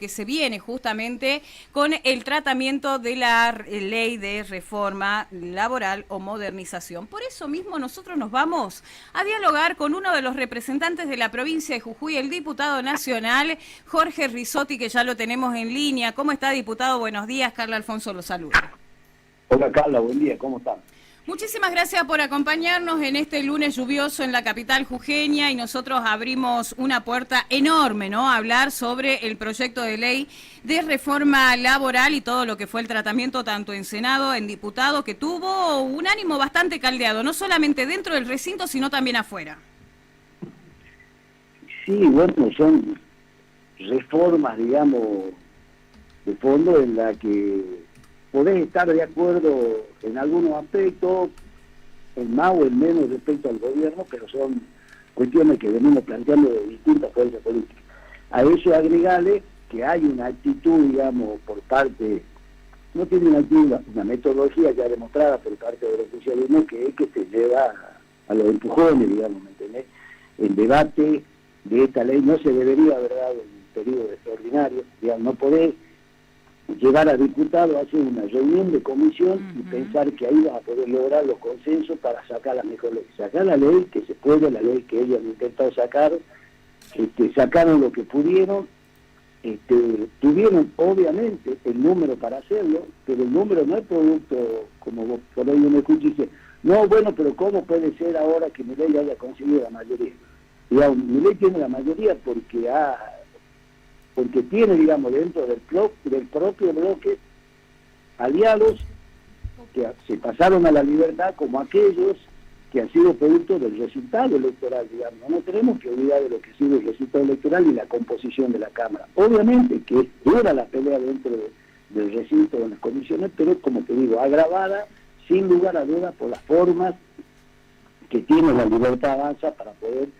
que se viene justamente con el tratamiento de la ley de reforma laboral o modernización. Por eso mismo nosotros nos vamos a dialogar con uno de los representantes de la provincia de Jujuy, el diputado nacional Jorge Rizzotti, que ya lo tenemos en línea. ¿Cómo está, diputado? Buenos días, Carla Alfonso lo saluda. Hola Carla, buen día, ¿cómo están? Muchísimas gracias por acompañarnos en este lunes lluvioso en la capital jujeña y nosotros abrimos una puerta enorme, ¿no? A hablar sobre el proyecto de ley de reforma laboral y todo lo que fue el tratamiento tanto en Senado, en diputado, que tuvo un ánimo bastante caldeado, no solamente dentro del recinto, sino también afuera. Sí, bueno, son reformas, digamos, de fondo en la que podés estar de acuerdo en algunos aspectos, en más o en menos respecto al gobierno, pero son cuestiones que venimos planteando de distintas fuerzas políticas. A eso agregarle que hay una actitud, digamos, por parte, no tiene una metodología ya demostrada por parte del oficialismo que es que se lleva a los empujones, digamos, ¿me entendés? El debate de esta ley no se debería haber dado en un periodo extraordinario, digamos, no podés llegar a diputado a hacer una reunión de comisión y pensar que ahí vas a poder lograr los consensos para sacar la mejor ley. Sacar la ley que se puede, la ley que ellos han intentado sacar, sacaron lo que pudieron, tuvieron obviamente el número para hacerlo, pero el número no es producto, como vos por ahí uno escucha y dice, no, bueno, pero ¿cómo puede ser ahora que Milei haya conseguido la mayoría? Digamos, Milei tiene la mayoría porque tiene, digamos, dentro del propio bloque aliados que se pasaron a la libertad como aquellos que han sido producto del resultado electoral, digamos. No tenemos que olvidar de lo que ha sido el resultado electoral y la composición de la Cámara. Obviamente que es dura la pelea dentro del recinto de las comisiones, pero como te digo, agravada sin lugar a dudas por las formas que tiene la Libertad Avanza para poder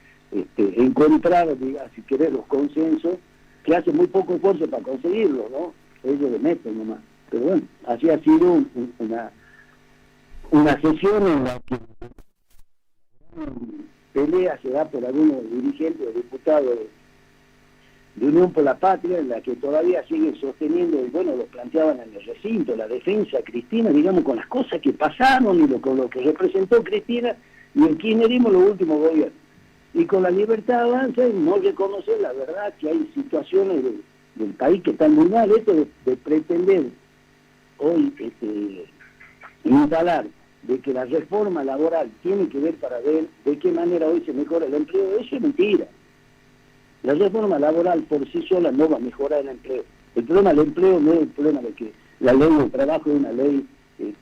encontrar, digamos, si querés, los consensos que hace muy poco esfuerzo para conseguirlo, ¿no? Ellos le meten nomás. Pero bueno, así ha sido una sesión en la que pelea se da por algunos dirigentes o diputados de Unión por la Patria, en la que todavía siguen sosteniendo, y bueno, lo planteaban en el recinto, la defensa a Cristina, digamos, con las cosas que pasaron y con lo que representó Cristina y el kirchnerismo en los últimos gobiernos. Y con la Libertad Avanza no reconocer la verdad que hay situaciones del país que están muy mal. Esto de pretender hoy instalar de que la reforma laboral tiene que ver para ver de qué manera hoy se mejora el empleo, eso es mentira. La reforma laboral por sí sola no va a mejorar el empleo. El problema del empleo no es el problema de que la ley del trabajo es una ley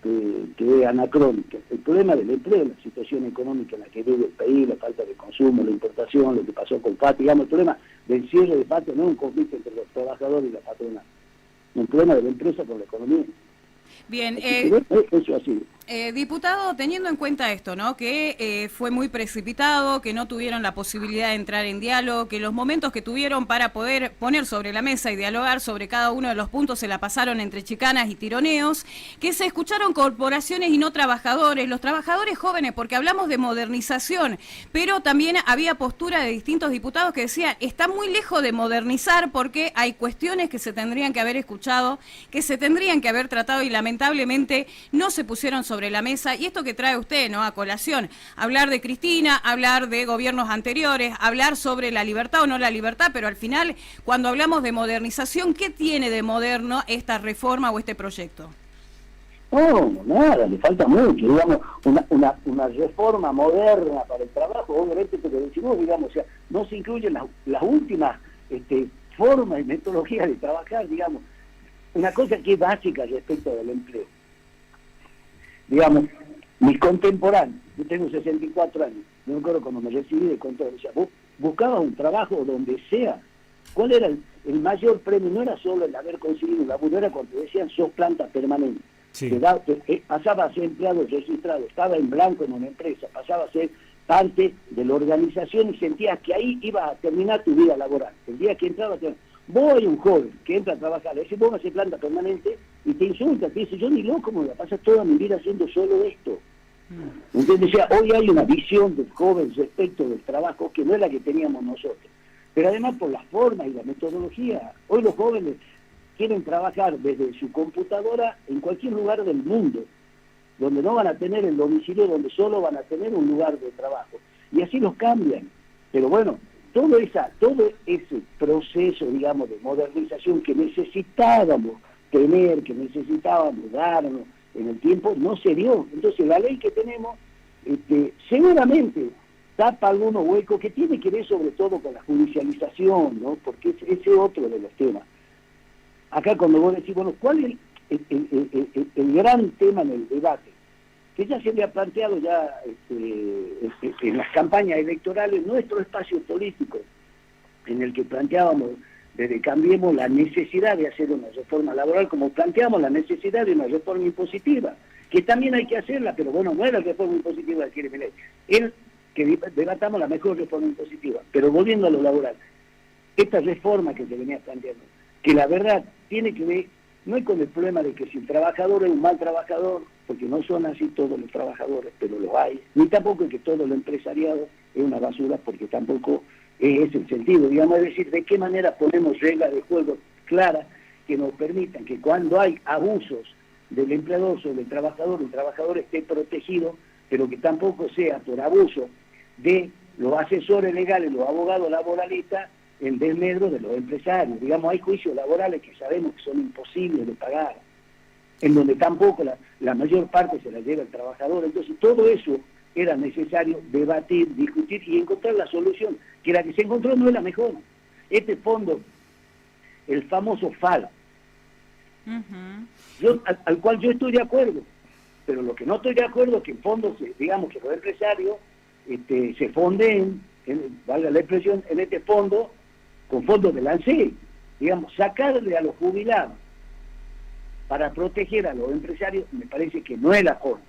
que es anacrónica. El problema del empleo, la situación económica en la que vive el país, la falta de consumo, la importación, lo que pasó con FAT, digamos, el problema del cierre de FAT no es un conflicto entre los trabajadores y la patronal, es un problema de la empresa con la economía. Bien, eso así. Diputado, teniendo en cuenta esto, ¿no? Que fue muy precipitado, que no tuvieron la posibilidad de entrar en diálogo, que los momentos que tuvieron para poder poner sobre la mesa y dialogar sobre cada uno de los puntos se la pasaron entre chicanas y tironeos, que se escucharon corporaciones y no trabajadores, los trabajadores jóvenes, porque hablamos de modernización, pero también había postura de distintos diputados que decían, está muy lejos de modernizar porque hay cuestiones que se tendrían que haber escuchado, que se tendrían que haber tratado y lamentablemente no se pusieron sobre la mesa, y esto que trae usted, ¿no?, a colación, hablar de Cristina, hablar de gobiernos anteriores, hablar sobre la libertad o no la libertad, pero al final, cuando hablamos de modernización, ¿qué tiene de moderno esta reforma o este proyecto? No, nada, le falta mucho, digamos, una reforma moderna para el trabajo, obviamente, pero decimos, digamos, o sea, no se incluyen las últimas formas y metodologías de trabajar, digamos, una cosa que es básica respecto del empleo. Digamos, mis contemporáneos, yo tengo 64 años, yo me acuerdo cuando me recibí de contador, o sea, vos buscabas un trabajo donde sea, ¿cuál era el mayor premio? No era solo el haber conseguido un laburo, era cuando decían sos planta permanente. Sí. Pasaba a ser empleado registrado, estaba en blanco en una empresa, pasaba a ser parte de la organización y sentías que ahí ibas a terminar tu vida laboral. El día que entrabas, vos hay un joven que entra a trabajar, le decís, vos vas a ser planta permanente, y te insulta, te dice, yo ni loco me la paso toda mi vida haciendo solo esto. ¿Entiendes? O sea, hoy hay una visión del joven respecto del trabajo que no es la que teníamos nosotros. pero además por las formas y la metodología. Hoy los jóvenes quieren trabajar desde su computadora en cualquier lugar del mundo, donde no van a tener el domicilio, donde solo van a tener un lugar de trabajo. Y así los cambian. Pero bueno, todo ese proceso, digamos, de modernización que necesitábamos tener, que necesitábamos darnos en el tiempo, no se dio. Entonces la ley que tenemos seguramente tapa algunos huecos que tiene que ver sobre todo con la judicialización, ¿no? Porque ese es otro de los temas. Acá cuando vos decís, bueno, ¿cuál es el gran tema en el debate? Que ya se había planteado ya en las campañas electorales, nuestro espacio político, en el que planteábamos desde Cambiemos la necesidad de hacer una reforma laboral, como planteamos la necesidad de una reforma impositiva, que también hay que hacerla, pero bueno, no es la reforma impositiva que quiere Milei, es que debatamos la mejor reforma impositiva. Pero volviendo a lo laboral, esta reforma que se venía planteando, que la verdad tiene que ver, no es con el problema de que si el trabajador es un mal trabajador, porque no son así todos los trabajadores, pero lo hay, ni tampoco es que todo lo empresariado es una basura, porque tampoco es el sentido, digamos, es decir, de qué manera ponemos reglas de juego claras que nos permitan que cuando hay abusos del empleador sobre el trabajador esté protegido, pero que tampoco sea por abuso de los asesores legales, los abogados laboralistas, el desmedro de los empresarios. Digamos, hay juicios laborales que sabemos que son imposibles de pagar, en donde tampoco la mayor parte se la lleva el trabajador. Entonces todo eso era necesario debatir, discutir y encontrar la solución, que la que se encontró no es la mejor. Este fondo, el famoso FAL, al cual yo estoy de acuerdo, pero lo que no estoy de acuerdo es que en fondo, digamos, que los empresarios se fonden, valga la expresión, en este fondo, con fondos del ANSES, digamos, sacarle a los jubilados para proteger a los empresarios, me parece que no es la forma.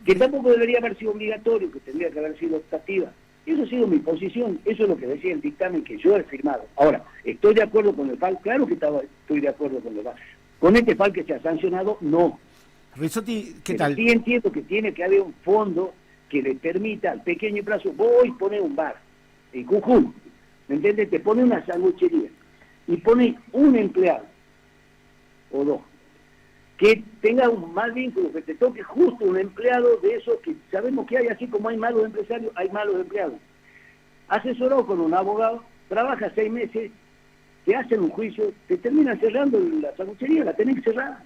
Que tampoco debería haber sido obligatorio, que tendría que haber sido optativa. Eso ha sido mi posición, eso es lo que decía el dictamen que yo he firmado. Ahora, ¿estoy de acuerdo con el FAL? Claro que estoy de acuerdo con el FAL. Con este FAL que se ha sancionado, no. Rizzotti, ¿qué tal? Sí entiendo que tiene que haber un fondo que le permita al pequeño plazo, voy a poner un bar en Jujuy, ¿me entiendes? Te pone una sanguchería y pone un empleado o dos, que tenga un mal vínculo, que te toque justo un empleado de esos que sabemos que hay, así como hay malos empresarios, hay malos empleados. Asesoró con un abogado, trabaja 6 meses, te hacen un juicio, te terminan cerrando la sanguchería, la tenés que cerrar.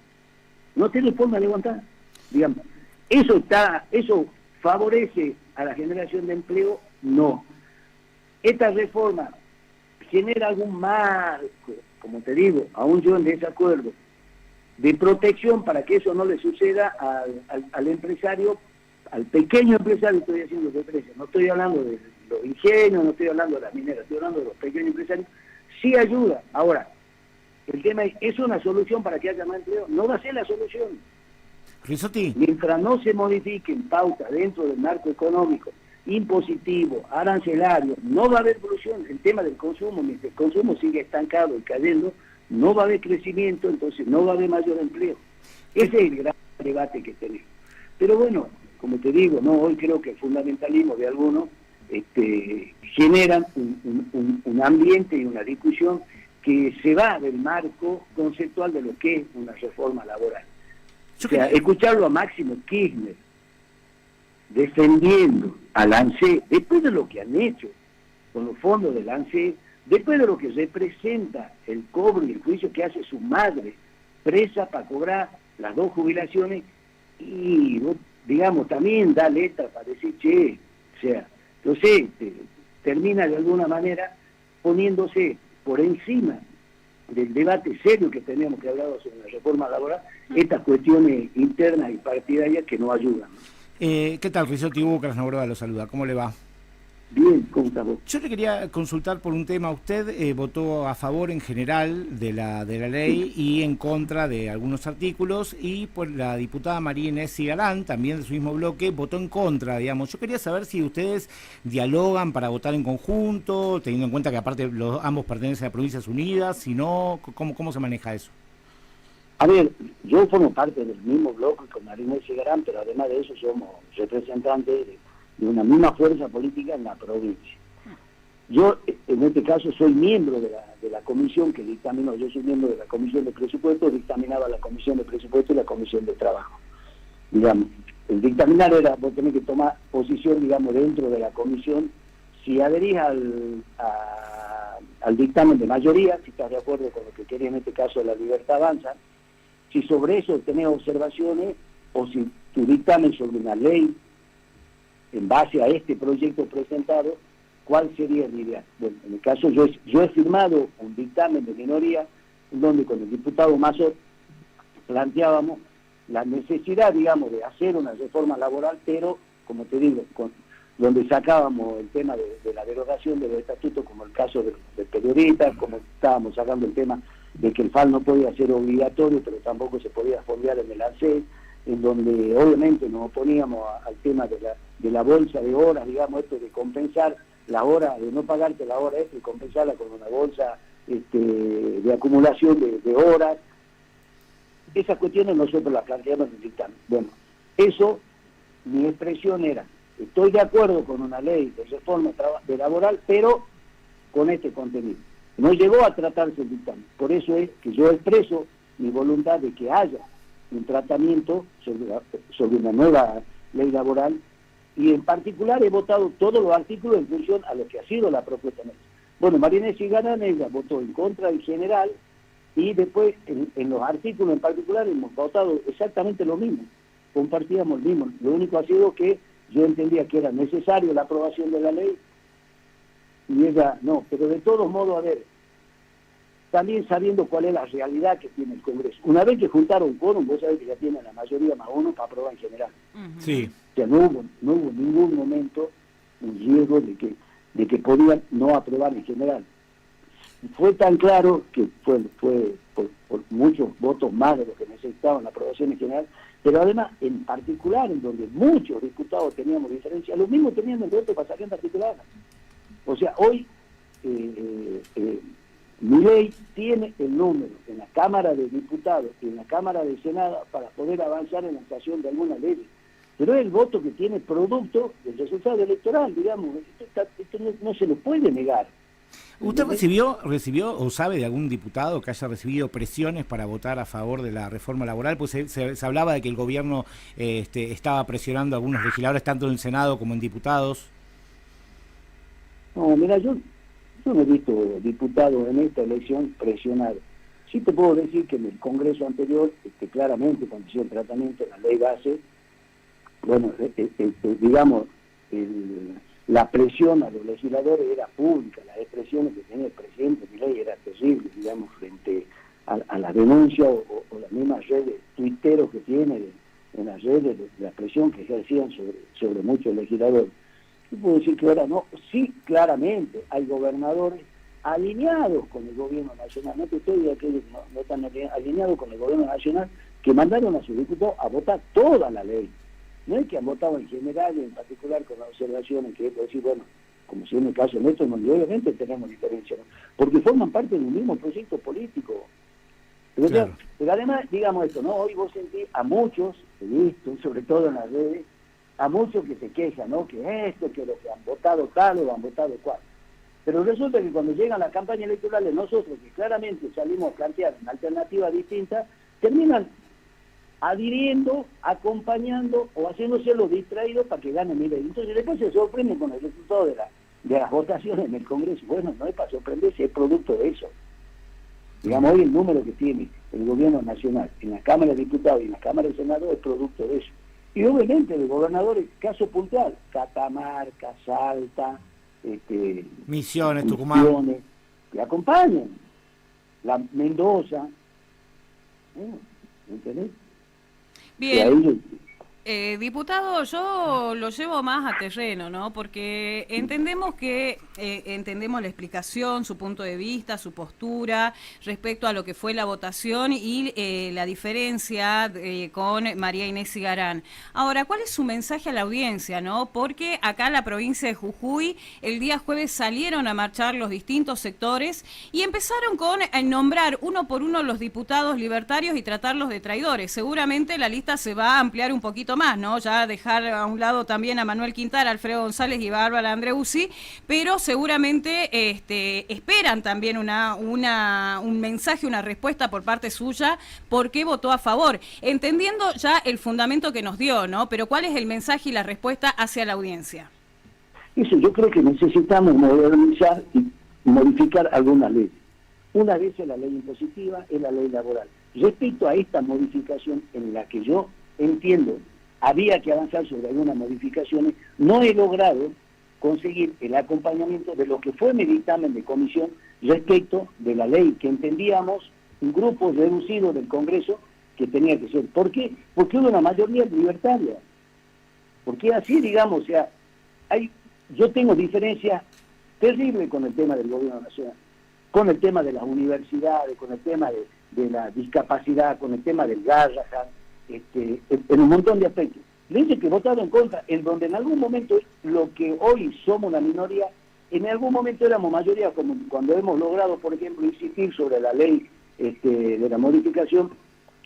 No tenés forma de aguantar, digamos. Eso favorece a la generación de empleo, no. Esta reforma genera algún marco, como te digo, aún yo en desacuerdo, de protección para que eso no le suceda al empresario, al pequeño empresario. Estoy haciendo referencia, no estoy hablando de los ingenios, no estoy hablando de las mineras, estoy hablando de los pequeños empresarios. Sí ayuda. Ahora, el tema es una solución para que haya más empleo, no va a ser la solución. Rizzotti. Mientras no se modifiquen pautas dentro del marco económico, impositivo, arancelario, no va a haber evolución. El tema del consumo, mientras el consumo sigue estancado y cayendo, no va a haber crecimiento, entonces no va a haber mayor empleo. Ese es el gran debate que tenemos. Pero bueno, como te digo, no, hoy creo que el fundamentalismo de algunos generan un ambiente y una discusión que se va del marco conceptual de lo que es una reforma laboral. O sea, escucharlo a Máximo Kirchner defendiendo al ANSES, después de lo que han hecho con los fondos del ANSES, después de lo que representa el cobro y el juicio que hace su madre presa para cobrar las 2 jubilaciones, y digamos también da letra para decir, che, o sea, entonces termina de alguna manera poniéndose por encima del debate serio que teníamos que hablar sobre la reforma laboral, estas cuestiones internas y partidarias que no ayudan. ¿Qué tal, Rizzotti? Hugo Krasnogorova lo saluda. ¿Cómo le va? Bien, ¿cómo está vos? Yo le quería consultar por un tema. Usted votó a favor en general de la ley y en contra de algunos artículos, y pues la diputada María Inés Cigarán, también de su mismo bloque, votó en contra, digamos. Yo quería saber si ustedes dialogan para votar en conjunto, teniendo en cuenta que aparte ambos pertenecen a Provincias Unidas, si no, ¿cómo se maneja eso? A ver, yo formo parte del mismo bloque con María Inés Cigarán, pero además de eso somos representantes de una misma fuerza política en la provincia. Yo, en este caso, soy miembro de la comisión que dictaminó, yo soy miembro de la comisión de presupuestos, dictaminaba la comisión de presupuestos y la comisión de trabajo. Digamos, el dictaminar era, vos tenés que tomar posición, digamos, dentro de la comisión, si adherís al dictamen de mayoría, si estás de acuerdo con lo que quería en este caso la Libertad Avanza, si sobre eso tenés observaciones, o si tu dictamen sobre una ley en base a este proyecto presentado, ¿cuál sería el ideal? Bueno, en el caso yo he firmado un dictamen de minoría en donde con el diputado Mazo planteábamos la necesidad, digamos, de hacer una reforma laboral, pero, como te digo, donde sacábamos el tema de la derogación de los estatutos, como el caso del periodista, como estábamos sacando el tema de que el FAL no podía ser obligatorio, pero tampoco se podía fondear en el ANSES, en donde obviamente nos oponíamos al tema de la bolsa de horas, digamos, esto de compensar la hora, de no pagarte la hora extra y compensarla con una bolsa de acumulación de horas. Esas cuestiones nosotros las planteamos en el dictamen. Bueno, eso, mi expresión era, estoy de acuerdo con una ley de reforma de laboral, pero con este contenido. No llegó a tratarse el dictamen. Por eso es que yo expreso mi voluntad de que haya un tratamiento sobre una nueva ley laboral, y en particular he votado todos los artículos en función a lo que ha sido la propuesta nuestra. Bueno, María Inés Cigarán, ella votó en contra del general, y después en los artículos en particular hemos votado exactamente lo mismo, compartíamos lo mismo. Lo único ha sido que yo entendía que era necesario la aprobación de la ley, y ella no, pero de todos modos, a ver, también sabiendo cuál es la realidad que tiene el Congreso. Una vez que juntaron quórum, vos sabés que ya tienen la mayoría más uno para aprobar en general. Sí. O sea, no hubo ningún momento un riesgo de que podían no aprobar en general. Fue tan claro que fue por muchos votos más de los que necesitaban la aprobación en general, pero además, en particular, en donde muchos diputados teníamos diferencia, los mismos tenían el voto para salir en particular. O sea, hoy Milei tiene el número en la Cámara de Diputados y en la Cámara de Senado para poder avanzar en la creación de alguna ley. Pero es el voto que tiene producto del resultado electoral, digamos. Esto no se lo puede negar. ¿Usted recibió o sabe de algún diputado que haya recibido presiones para votar a favor de la reforma laboral? Pues se hablaba de que el gobierno estaba presionando a algunos legisladores, tanto en el Senado como en diputados. No, mira, yo no he visto diputados en esta elección presionar. Sí te puedo decir que en el Congreso anterior, claramente, cuando hicieron el tratamiento de la ley base, bueno, digamos, la presión a los legisladores era pública, las expresiones que tenía el presidente Milei era terrible, digamos, frente a la denuncia o las mismas redes, tuiteros que tiene en las redes, la presión que ejercían sobre muchos legisladores. Yo puedo decir que ahora no, sí, claramente hay gobernadores alineados con el gobierno nacional, no te estoy diciendo que no están alineados con el gobierno nacional, que mandaron a sus diputados a votar toda la ley. No es que han votado en general y en particular con las observaciones que es decir, bueno, como si en el caso nuestro, no, y obviamente tenemos diferencias, ¿no? Porque forman parte de un mismo proyecto político. Pero, claro. Pero además, digamos esto, ¿no? Hoy vos sentís a muchos, he visto, sobre todo en las redes, a muchos que se quejan, ¿no? Que esto, que los que han votado tal o han votado cual. Pero resulta que cuando llegan las campañas electorales, nosotros que claramente salimos a plantear una alternativa distinta, terminan adhiriendo, acompañando o haciéndose los distraídos para que gane Milei. Entonces después se sorprende con el resultado de las votaciones en el Congreso. Bueno, no es para sorprenderse, es producto de eso. Digamos, hoy el número que tiene el gobierno nacional en la Cámara de Diputados y en la Cámara de Senadores es producto de eso. Y obviamente el gobernador, caso puntual, Catamarca, Salta, Misiones, Tucumán, que acompañan, Mendoza, ¿entendés? Bien. Diputado, yo lo llevo más a terreno, ¿no? Porque entendemos entendemos la explicación, su punto de vista, su postura respecto a lo que fue la votación y la diferencia con María Inés Cigarán. Ahora, ¿cuál es su mensaje a la audiencia, no? Porque acá en la provincia de Jujuy, el día jueves salieron a marchar los distintos sectores y empezaron con nombrar uno por uno los diputados libertarios y tratarlos de traidores. Seguramente la lista se va a ampliar un poquito poquito más, ¿no? Ya dejar a un lado también a Manuel Quintana, Alfredo González y Bárbara Andreuzzi, pero seguramente esperan también un mensaje, una respuesta por parte suya, por qué votó a favor, entendiendo ya el fundamento que nos dio, ¿no? Pero ¿cuál es el mensaje y la respuesta hacia la audiencia? Eso, yo creo que necesitamos modernizar y modificar algunas leyes. Una de ellas es la ley impositiva, es la ley laboral. Respecto a esta modificación, en la que yo entiendo había que avanzar sobre algunas modificaciones, no he logrado conseguir el acompañamiento de lo que fue mi dictamen de comisión respecto de la ley que entendíamos un grupo reducido del Congreso que tenía que ser. ¿Por qué? Porque hubo una mayoría libertaria. Porque así, digamos, o sea, yo tengo diferencias terribles con el tema del gobierno nacional, con el tema de las universidades, con el tema de la discapacidad, con el tema del Garrahan, en un montón de aspectos. Leyes que votaron en contra, en donde en algún momento, lo que hoy somos una minoría, en algún momento éramos mayoría, como cuando hemos logrado, por ejemplo, insistir sobre la ley de la modificación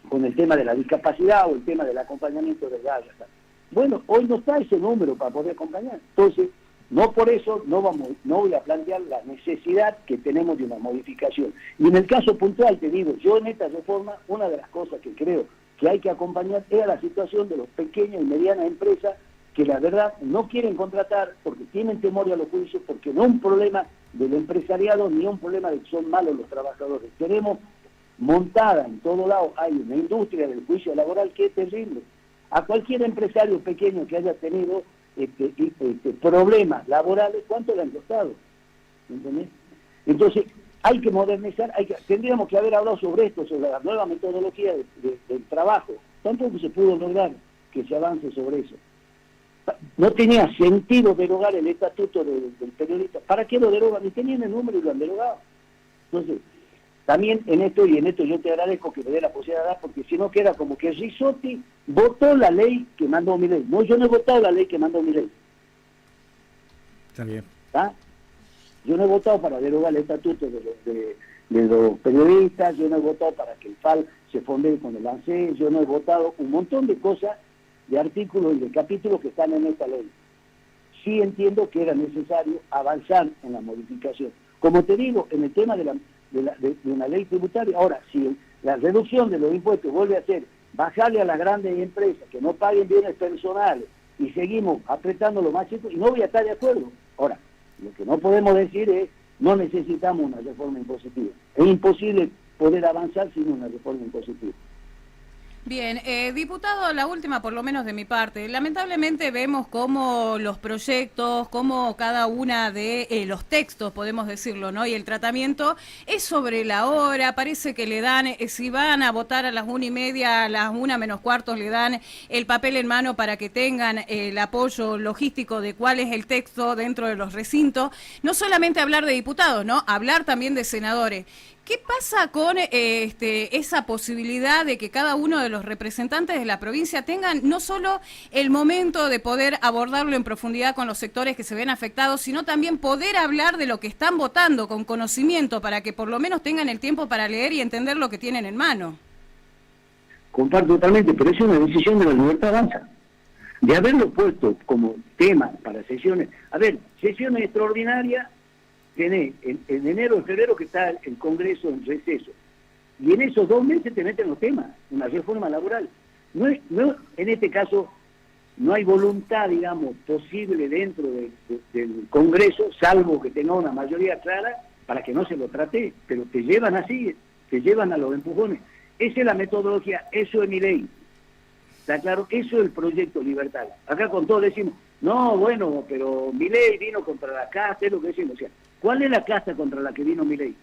con el tema de la discapacidad o el tema del acompañamiento del Garrahan. Bueno, hoy no está ese número para poder acompañar. Entonces, no por eso no voy a plantear la necesidad que tenemos de una modificación. Y en el caso puntual, te digo, yo en esta reforma, una de las cosas que creo que hay que acompañar es la situación de los pequeños y medianas empresas que la verdad no quieren contratar porque tienen temor a los juicios, porque no es un problema del empresariado ni un problema de que son malos los trabajadores. Tenemos montada en todo lado, hay una industria del juicio laboral que es terrible. A cualquier empresario pequeño que haya tenido problemas laborales, ¿cuánto le han costado? ¿Entendés? Entonces, hay que modernizar, tendríamos que haber hablado sobre esto, sobre la nueva metodología del trabajo. Tampoco se pudo lograr que se avance sobre eso. No tenía sentido derogar el estatuto del periodista. ¿Para qué lo derogan? Ni tenían el número y lo han derogado. Entonces, también en esto yo te agradezco que me dé la posibilidad de dar, porque si no queda como que Risotti votó la ley que mandó Milei. No, yo no he votado la ley que mandó Milei. Está bien. ¿Está? Yo no he votado para derogar el estatuto de los periodistas, yo no he votado para que el FAL se fonde con el ANSES, yo no he votado un montón de cosas, de artículos y de capítulos que están en esta ley. Sí entiendo que era necesario avanzar en la modificación. Como te digo, en el tema de una ley tributaria, ahora, si la reducción de los impuestos vuelve a ser bajarle a las grandes empresas que no paguen bienes personales y seguimos apretando los más chicos, y no voy a estar de acuerdo. Ahora, lo que no podemos decir es, no necesitamos una reforma impositiva. Es imposible poder avanzar sin una reforma impositiva. Bien, diputado, la última por lo menos de mi parte. Lamentablemente vemos cómo los proyectos, cómo cada una de los textos, podemos decirlo, ¿no? Y el tratamiento es sobre la hora, parece que le dan, si van a votar a las 1:30, a las 1:45, le dan el papel en mano para que tengan el apoyo logístico de cuál es el texto dentro de los recintos. No solamente hablar de diputados, ¿no? Hablar también de senadores. ¿Qué pasa con esa posibilidad de que cada uno de los representantes de la provincia tengan no solo el momento de poder abordarlo en profundidad con los sectores que se ven afectados, sino también poder hablar de lo que están votando con conocimiento para que por lo menos tengan el tiempo para leer y entender lo que tienen en mano? Comparto totalmente, pero es una decisión de la Libertad Avanza. De haberlo puesto como tema para sesiones, sesiones extraordinarias, tenés en enero o febrero que está el Congreso en receso. Y en esos 2 meses te meten los temas, una reforma laboral. En este caso, no hay voluntad, digamos, posible dentro del Congreso, salvo que tenga una mayoría clara, para que no se lo trate, pero te llevan así, te llevan a los empujones. Esa es la metodología, eso es mi ley. ¿Está claro? Eso es el proyecto libertario. Acá con todos decimos, no, bueno, pero Milei vino contra la casta, es lo que decimos. O sea, ¿cuál es la casta contra la que vino Milei?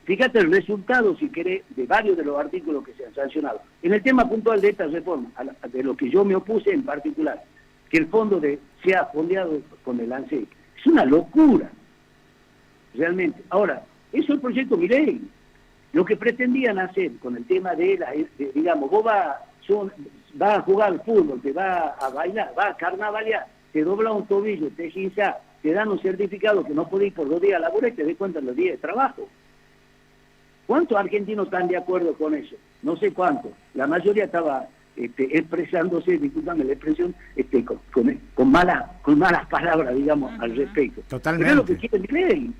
Fíjate el resultado, si querés, de varios de los artículos que se han sancionado. En el tema puntual de esta reforma, de lo que yo me opuse en particular, que el fondo sea fondeado con el ANSES. Es una locura, realmente. Ahora, eso es el proyecto Milei. Lo que pretendían hacer con el tema digamos, vos vas a jugar al fútbol, te vas a bailar, vas a carnavalear, te dobla un tobillo, te ginzás, te dan un certificado que no podés ir por 2 días laborales y te descuentan los días de trabajo. ¿Cuántos argentinos están de acuerdo con eso? No sé cuántos. La mayoría estaba expresándose, discúlpame la expresión, con malas palabras, digamos, al respecto. Totalmente. Pero es lo que quiere Milei.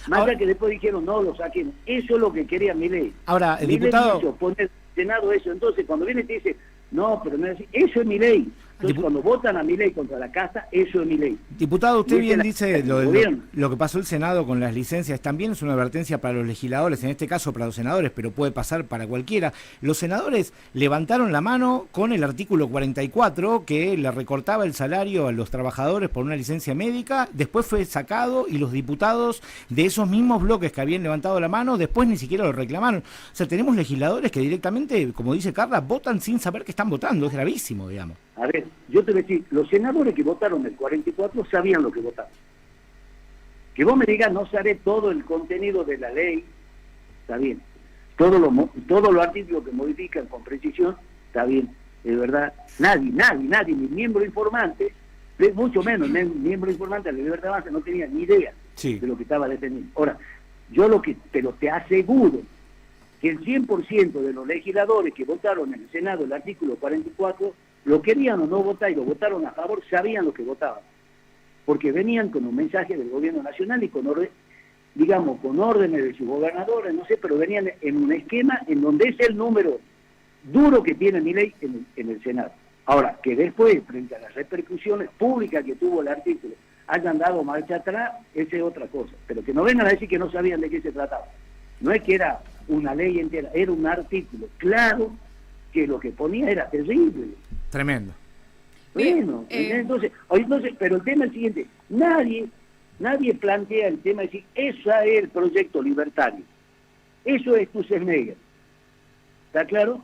Más allá que después dijeron, no, lo saquen. Eso es lo que quería Milei. Ahora, el Milei diputado... hizo poner al Senado eso. Entonces, cuando viene y te dice, no, pero no es así, eso es Milei. Entonces, cuando votan a Milei contra la Casa, eso es Milei. Diputado, usted bien dice gobierno. lo que pasó el Senado con las licencias. También es una advertencia para los legisladores, en este caso para los senadores, pero puede pasar para cualquiera. Los senadores levantaron la mano con el artículo 44, que le recortaba el salario a los trabajadores por una licencia médica. Después fue sacado y los diputados de esos mismos bloques que habían levantado la mano, después ni siquiera lo reclamaron. O sea, tenemos legisladores que directamente, como dice Carla, votan sin saber que están votando. Es gravísimo, digamos. A ver, yo te voy a decir, los senadores que votaron el 44 sabían lo que votaban. Que vos me digas, no sabré todo el contenido de la ley, está bien. Todos los artículos que modifican con precisión, está bien. Es verdad, nadie, ni miembro informante, mucho menos miembro informante de la Libertad Avanza, no tenía ni idea de lo que estaba defendiendo. Ahora, pero te aseguro que el 100% de los legisladores que votaron en el Senado el artículo 44, lo querían o no votar y lo votaron a favor, sabían lo que votaban. Porque venían con un mensaje del gobierno nacional y con órdenes de sus gobernadores, no sé, pero venían en un esquema en donde es el número duro que tiene Milei en el Senado. Ahora, que después, frente a las repercusiones públicas que tuvo el artículo, hayan dado marcha atrás, esa es otra cosa. Pero que no vengan a decir que no sabían de qué se trataba. No es que era una ley entera, era un artículo claro que lo que ponía era terrible. Tremendo. Bueno, entonces, pero el tema es el siguiente, nadie plantea el tema de decir, ese es el proyecto libertario, eso es tu Schwarzenegger, ¿está claro?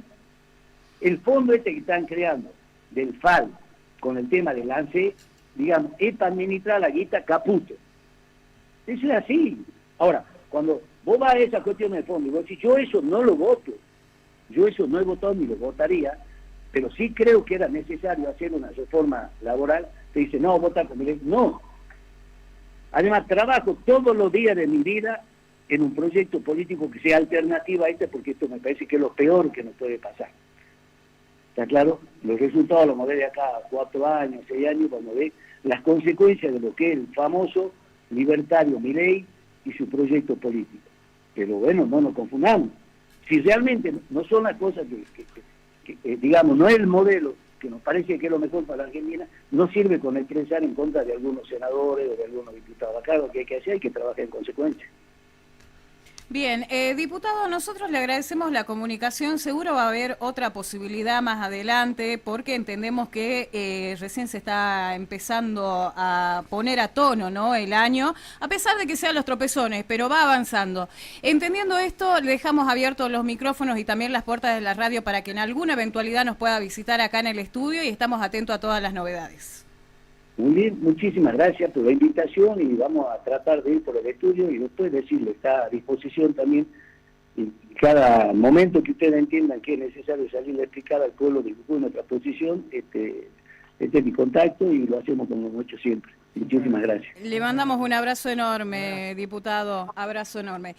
El fondo que están creando del FAL con el tema del ANSE, digamos, es para administrar la guita Caputo. Eso es así. Ahora, cuando vos vas a esa cuestión de fondo y vos decís, yo eso no lo voto, yo eso no he votado ni lo votaría, pero sí creo que era necesario hacer una reforma laboral, te dice, no, vota con Milei. No. Además, trabajo todos los días de mi vida en un proyecto político que sea alternativa a porque esto me parece que es lo peor que nos puede pasar. ¿Está claro? Los resultados los ve de acá 4 años, 6 años, cuando ve las consecuencias de lo que es el famoso libertario Milei y su proyecto político. Pero bueno, no nos confundamos. Si realmente no son las cosas que digamos, no es el modelo que nos parece que es lo mejor para la Argentina, no sirve con expresar en contra de algunos senadores o de algunos diputados. Acá lo que hay que hacer es que trabajar en consecuencia. Bien, diputado, nosotros le agradecemos la comunicación. Seguro va a haber otra posibilidad más adelante, porque entendemos que recién se está empezando a poner a tono, ¿no?, el año, a pesar de que sean los tropezones, pero va avanzando. Entendiendo esto, le dejamos abiertos los micrófonos y también las puertas de la radio para que en alguna eventualidad nos pueda visitar acá en el estudio, y estamos atentos a todas las novedades. Muy bien, muchísimas gracias por la invitación y vamos a tratar de ir por el estudio y después decirle, está a disposición también, y cada momento que ustedes entiendan que es necesario salir a explicar al pueblo de Jujuy nuestra posición, este es mi contacto y lo hacemos como hemos hecho siempre. Muchísimas gracias. Le mandamos un abrazo enorme, diputado, abrazo enorme.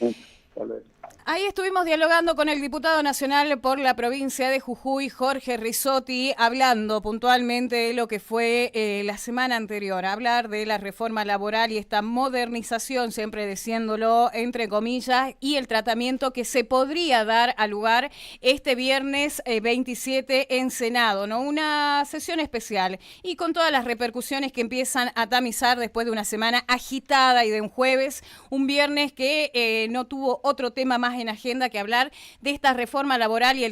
Ahí estuvimos dialogando con el diputado nacional por la provincia de Jujuy, Jorge Rizzotti, hablando puntualmente de lo que fue la semana anterior, hablar de la reforma laboral y esta modernización, siempre diciéndolo entre comillas, y el tratamiento que se podría dar a lugar este viernes 27 en Senado, ¿no? Una sesión especial y con todas las repercusiones que empiezan a tamizar después de una semana agitada y de un jueves, un viernes que no tuvo otro tema más en agenda que hablar de esta reforma laboral y el